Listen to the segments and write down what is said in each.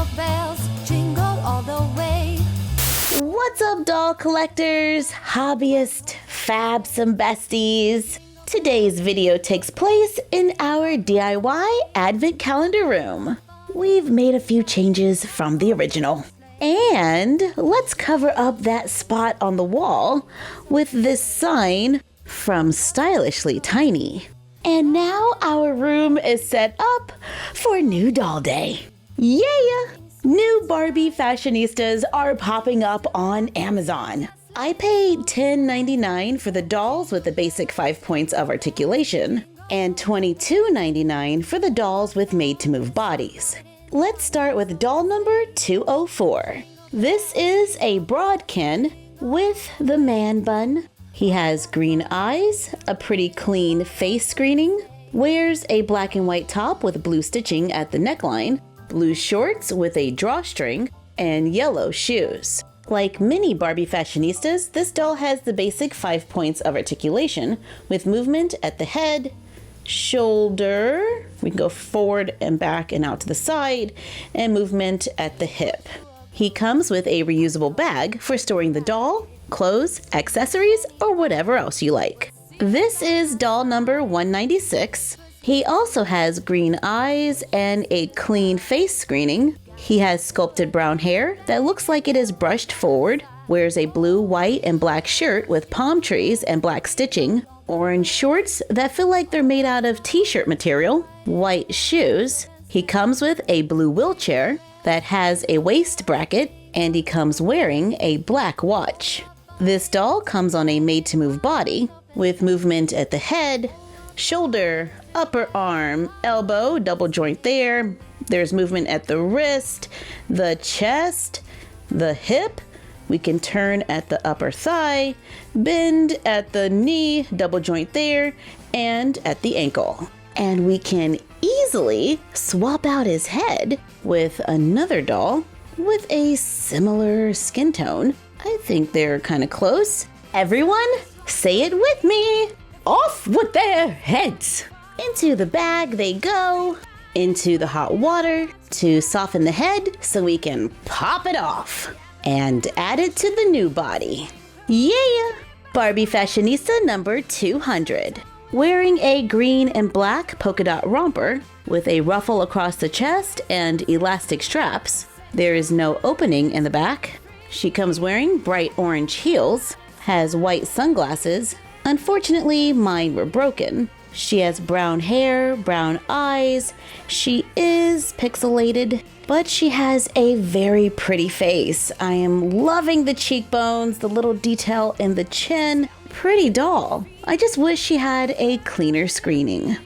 jingle bells, jingle all the way. What's up, doll collectors, hobbyists, fabs, and besties? Today's video takes place in our DIY advent calendar room. We've made a few changes from the original. And let's cover up that spot on the wall with this sign from Stylishly Tiny. And now our room is set up for New Doll Day. Yeah! New Barbie Fashionistas are popping up on Amazon. I paid $10.99 for the dolls with the basic 5 points of articulation and $22.99 for the dolls with made-to-move bodies. Let's start with doll number 204. This is a broadkin with the man bun. He has green eyes, a pretty clean face screening, wears a black and white top with blue stitching at the neckline, blue shorts with a drawstring, and yellow shoes. Like many Barbie Fashionistas, this doll has the basic 5 points of articulation with movement at the head, shoulder, we can go forward and back and out to the side, and movement at the hip. He comes with a reusable bag for storing the doll, clothes, accessories, or whatever else you like. This is doll number 196. He also has green eyes and a clean face screening. He has sculpted brown hair that looks like it is brushed forward, wears a blue, white, and black shirt with palm trees and black stitching, orange shorts that feel like they're made out of t-shirt material, white shoes. He comes with a blue wheelchair that has a waist bracket, and he comes wearing a black watch. This doll comes on a made-to-move body with movement at the head, shoulder, upper arm, elbow, double joint there. There's movement at the wrist, the chest, the hip. We can turn at the upper thigh, bend at the knee, double joint there, and at the ankle. And we can easily swap out his head with another doll with a similar skin tone. I think they're kind of close. Everyone, say it with me. Off with their heads. Into the bag they go, into the hot water to soften the head so we can pop it off and add it to the new body. Yeah! Barbie Fashionista number 200. Wearing a green and black polka dot romper with a ruffle across the chest and elastic straps. There is no opening in the back. She comes wearing bright orange heels, has white sunglasses. Unfortunately, mine were broken. She has brown hair, brown eyes. She is pixelated, but she has a very pretty face. I am loving the cheekbones, the little detail in the chin. Pretty doll. I just wish she had a cleaner screening.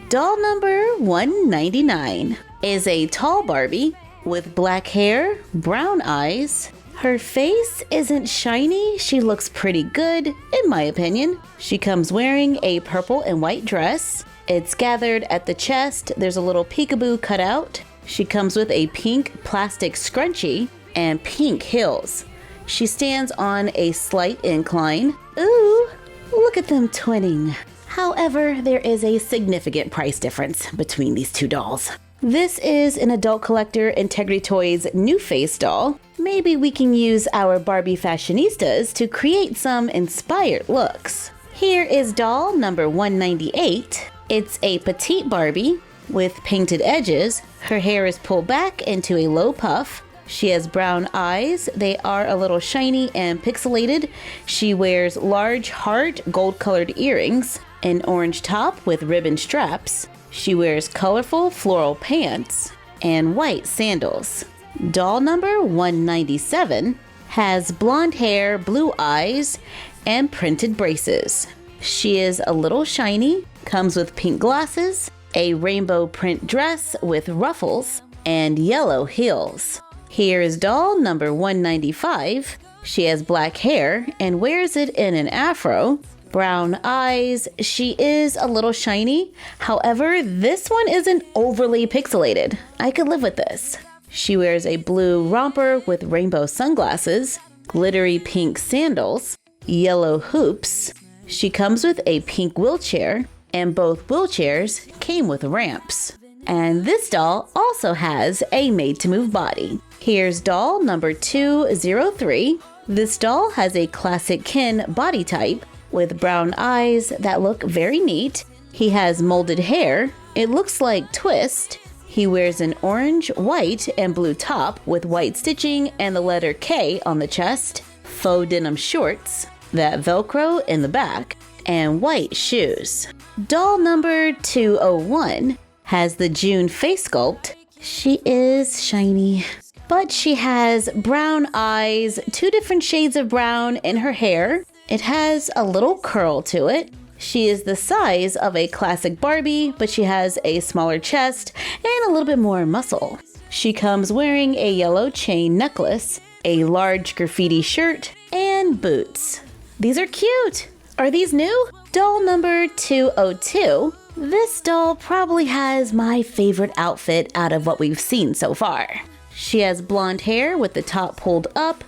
Doll number 199 is a tall Barbie with black hair, brown eyes. Her face isn't shiny. She looks pretty good, in my opinion. She comes wearing a purple and white dress. It's gathered at the chest. There's a little peekaboo cut out. She comes with a pink plastic scrunchie and pink heels. She stands on a slight incline. Ooh, look at them twinning. However, there is a significant price difference between these two dolls. This is an adult collector Integrity Toys new face doll. Maybe we can use our Barbie Fashionistas to create some inspired looks. Here is doll number 198. It's a petite Barbie with painted edges. Her hair is pulled back into a low puff. She has brown eyes. They are a little shiny and pixelated. She wears large heart gold-colored earrings, an orange top with ribbon straps. She wears colorful floral pants and white sandals. Doll number 197 has blonde hair, blue eyes, and printed braces. She is a little shiny, comes with pink glasses, a rainbow print dress with ruffles, and yellow heels. Here is doll number 195. She has black hair and wears it in an afro. Brown eyes. She is a little shiny. However, this one isn't overly pixelated. I could live with this. She wears a blue romper with rainbow sunglasses, glittery pink sandals, yellow hoops. She comes with a pink wheelchair, and both wheelchairs came with ramps. And this doll also has a made-to-move body. Here's doll number 203. This doll has a classic Ken body type with brown eyes that look very neat. He has molded hair. It looks like twist. He wears an orange, white, and blue top with white stitching and the letter K on the chest, faux denim shorts, that Velcro in the back, and white shoes. Doll number 201 has the June face sculpt. She is shiny, but she has brown eyes, 2 different shades of brown in her hair. It has a little curl to it. She is the size of a classic Barbie, but she has a smaller chest and a little bit more muscle. She comes wearing a yellow chain necklace, a large graffiti shirt, and boots. These are cute. Are these new? Doll number 202. This doll probably has my favorite outfit out of what we've seen so far. She has blonde hair with the top pulled up,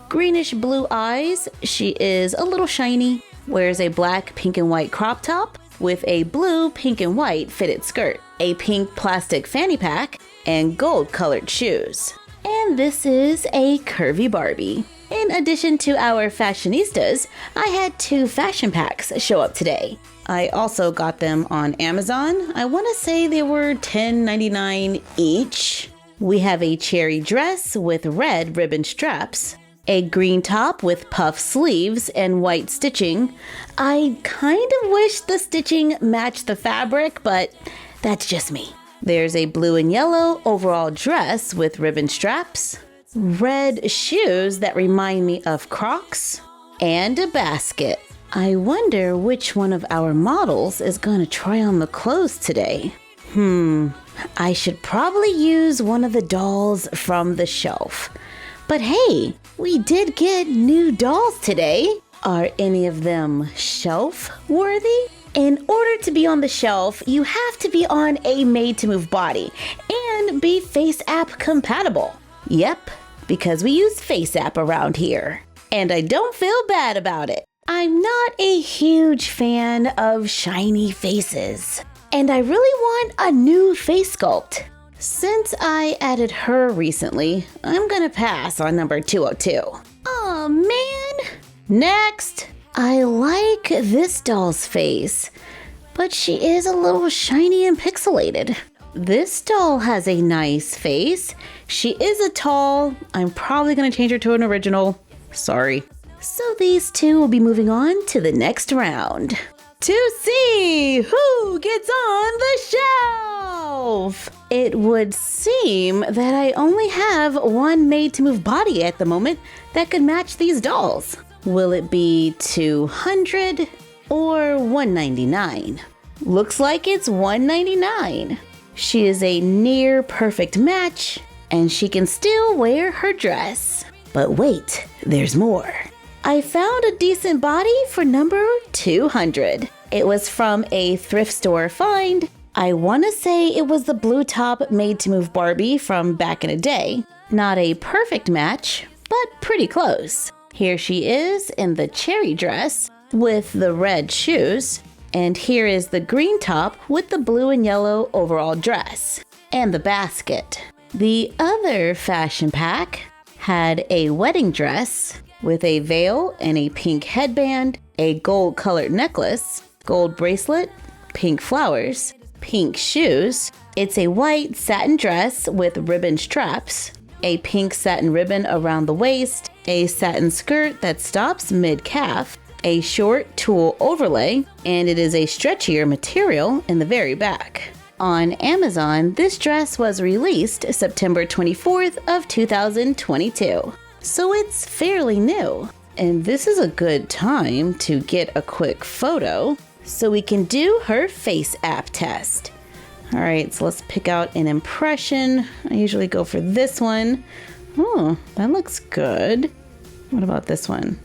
greenish blue eyes. She is a little shiny, wears a black, pink, and white crop top with a blue, pink, and white fitted skirt, a pink plastic fanny pack, and gold colored shoes. And this is a curvy Barbie. In addition to our Fashionistas, I had 2 fashion packs show up today. I also got them on Amazon. I want to say they were $10.99 each. We have a cherry dress with red ribbon straps, a green top with puff sleeves and white stitching. I kind of wish the stitching matched the fabric, but that's just me. There's a blue and yellow overall dress with ribbon straps, red shoes that remind me of Crocs, and a basket. I wonder which one of our models is going to try on the clothes today. I should probably use one of the dolls from the shelf. But hey, we did get new dolls today. Are any of them shelf worthy? In order to be on the shelf, you have to be on a made-to-move body and be Face App compatible. Yep, because we use Face App around here. And I don't feel bad about it. I'm not a huge fan of shiny faces, and I really want a new face sculpt. Since I added her recently, I'm gonna pass on number 202. Aw, man! Next! I like this doll's face, but she is a little shiny and pixelated. This doll has a nice face. She is a tall. I'm probably gonna change her to an original. Sorry. So these 2 will be moving on to the next round to see who gets on the shelf. It would seem that I only have one made-to-move body at the moment that could match these dolls. Will it be 200 or 199? Looks like it's 199. She is a near perfect match, and she can still wear her dress. But wait, there's more. I found a decent body for number 200. It was from a thrift store find. I want to say it was the blue top made-to-move Barbie from back in the day. Not a perfect match, but pretty close. Here she is in the cherry dress with the red shoes. And here is the green top with the blue and yellow overall dress and the basket. The other fashion pack had a wedding dress with a veil and a pink headband, a gold colored necklace, gold bracelet, pink flowers, pink shoes. It's a white satin dress with ribbon straps, a pink satin ribbon around the waist, a satin skirt that stops mid-calf, a short tulle overlay, and it is a stretchier material in the very back. On Amazon, this dress was released September 24th of 2022. So it's fairly new. And this is a good time to get a quick photo so we can do her Face App test. All right, so let's pick out an impression. I usually go for this one. Oh, that looks good. What about this one?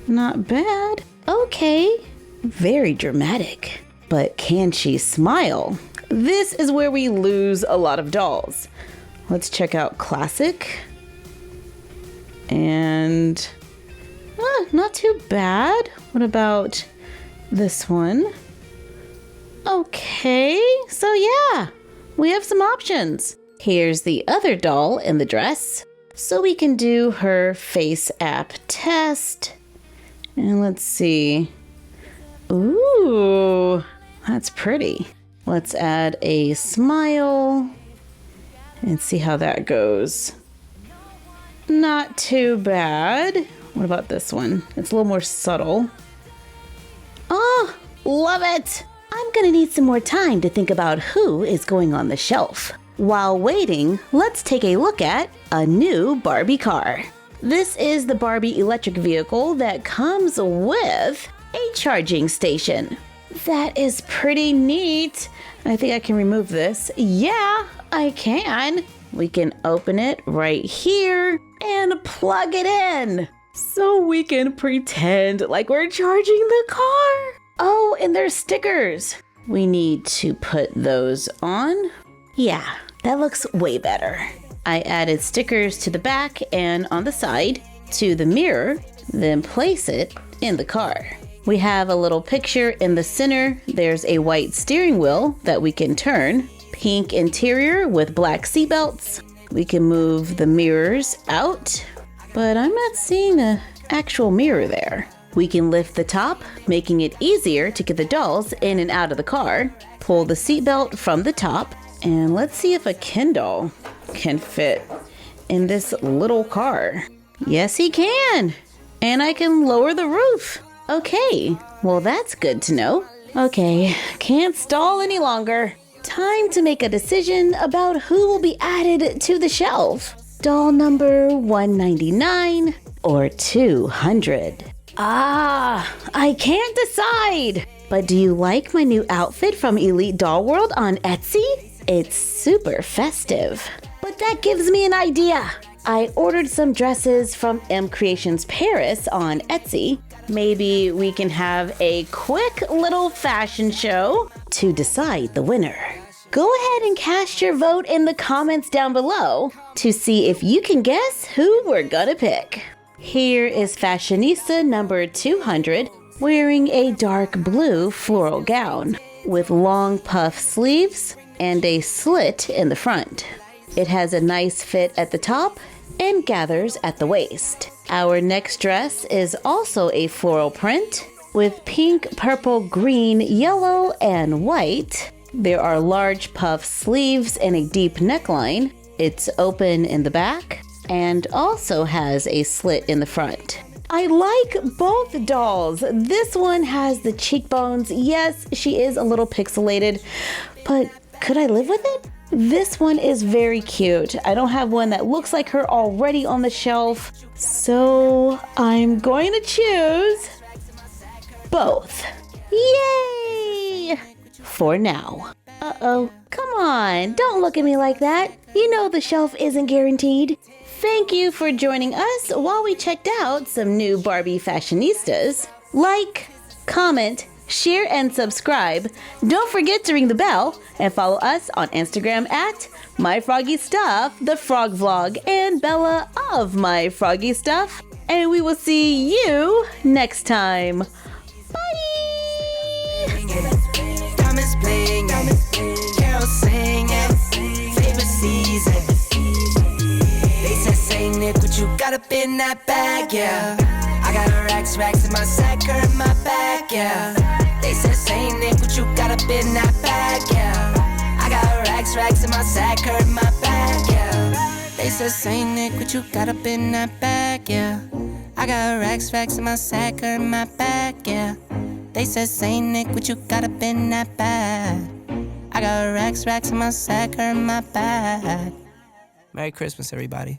Not bad. Okay, very dramatic. But can she smile? This is where we lose a lot of dolls. Let's check out Classic. And not too bad. What about this one? Okay, so yeah, we have some options. Here's the other doll in the dress. So we can do her face app test. And let's see. Ooh, that's pretty. Let's add a smile and see how that goes. Not too bad. What about this one? It's a little more subtle. Oh, love it! I'm gonna need some more time to think about who is going on the shelf. While waiting, let's take a look at a new Barbie car. This is the Barbie electric vehicle that comes with a charging station. That is pretty neat. I think I can remove this. Yeah, I can. We can open it right here and plug it in. So we can pretend like we're charging the car. Oh, and there's stickers. We need to put those on. Yeah, that looks way better. I added stickers to the back and on the side to the mirror, then place it in the car. We have a little picture in the center. There's a white steering wheel that we can turn. Pink interior with black seatbelts. We can move the mirrors out, but I'm not seeing an actual mirror there. We can lift the top, making it easier to get the dolls in and out of the car. Pull the seatbelt from the top, and let's see if a Ken doll can fit in this little car. Yes, he can. And I can lower the roof. Okay, well that's good to know. Okay, can't stall any longer. Time to make a decision about who will be added to the shelf. Doll number 199 or 200. I can't decide. But do you like my new outfit from Elite Doll World on Etsy? It's super festive. But that gives me an idea. I ordered some dresses from M Creations Paris on Etsy. Maybe we can have a quick little fashion show to decide the winner. Go ahead and cast your vote in the comments down below to see if you can guess who we're gonna pick. Here is Fashionista number 200 wearing a dark blue floral gown with long puff sleeves and a slit in the front. It has a nice fit at the top and gathers at the waist. Our next dress is also a floral print with pink, purple, green, yellow, and white. There are large puff sleeves and a deep neckline. It's open in the back and also has a slit in the front. I like both dolls. This one has the cheekbones. Yes, she is a little pixelated, but could I live with it? This one is very cute. I don't have one that looks like her already on the shelf, so I'm going to choose both. Yay! For now. Uh-oh. Come on, don't look at me like that. You know the shelf isn't guaranteed. Thank you for joining us while we checked out some new Barbie Fashionistas. Like, comment, share, and subscribe. Don't forget to ring the bell and follow us on Instagram at MyFroggyStuff, the Frog Vlog, and Bella of My Froggy Stuff. And we will see you next time. Bye! Thomas playing, Carol singing, favorite season. They said, say Nick, what you got up in that bag, yeah. I got racks in my sack or in my bag, yeah. They said, say Nick, what you got up in that bag, yeah. I got racks in my sack or in my bag, yeah. They said, say Nick, what you got up in that bag, yeah. I got racks in my sack or in my bag, yeah. They said, say Nick, what you got up in that bag. I got racks in my sack or in my bag. Merry Christmas, everybody.